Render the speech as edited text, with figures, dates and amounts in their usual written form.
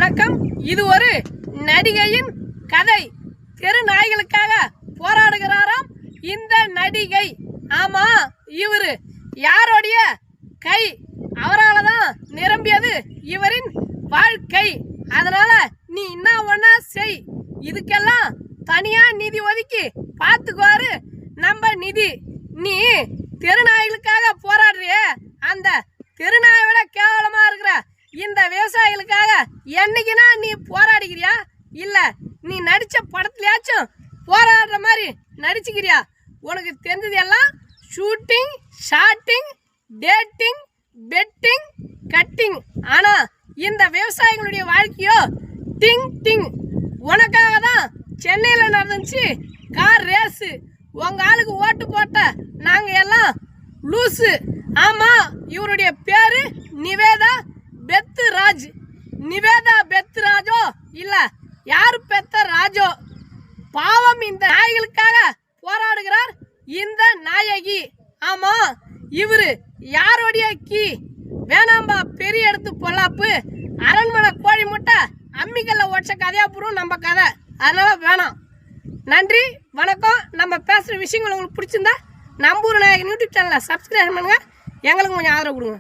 வணக்கம். இது ஒரு நடிகையின் கதை. தெரு நாய்களுக்காக போராடுகிறாராம் இந்த நடிகை. ஆமா, இவரு யாரோடைய கை? அவரால் தான் நிரம்பியது இவரின் வாழ்க்கை. அதனால நீ என்ன ஒண்ணா செய். இதுக்கெல்லாம் தனியா நிதி ஒதுக்கி பார்த்துக்குவாரு நம்ம நிதி. நீ தெருநாய்களுக்காக போராடுறிய, அந்த தெருநாயை விட கேவலமா இருக்கிற இந்த விவசாயிகளுக்காக என்னைக்குனா நீ போராடிக்கிறியா? இல்ல நீ நடிச்ச படத்துலயாச்சும் போராடுற மாதிரி நடிச்சுக்கிறியா? உனக்கு தெரிஞ்சது எல்லாம் ஷூட்டிங், ஷாட்டிங், டேட்டிங், பெட்டிங், கட்டிங். ஆனா இந்த விவசாயிகளுடைய வாழ்க்கையோ டிங் டிங். உனக்காக தான் சென்னையில் நடந்துச்சு கார் ரேஸு. உங்க ஆளுக்கு ஓட்டு போட்ட நாங்க எல்லாம் லூசு. ஆமா, இவருடைய பேரு நிவேதா பெத்ராஜ். நிவேதா பெத்ராஜோ இல்ல யாரு பெத்த ராஜோ? பாவம், இந்த நாய்களுக்காக போராடுகிறார் இந்த நாயகி. ஆமா, இவரு யாருடைய கீ? வேணாம்பா பெரிய எடுத்து பொல்லாப்பு. அரண்மனை கோழி முட்டை அம்மிக்கல்ல உடச்ச கதையா பூர்வம் நம்ம கதை. அதனால வேணாம். நன்றி, வணக்கம். நம்ம பேசுகிற விஷயங்கள் உங்களுக்கு பிடிச்சிருந்தா நம்பூர் நாயகன் யூடியூப் சேனலை சப்ஸ்கிரைப் பண்ணுங்க. எங்களுக்கு கொஞ்சம் ஆதரவு கொடுங்க.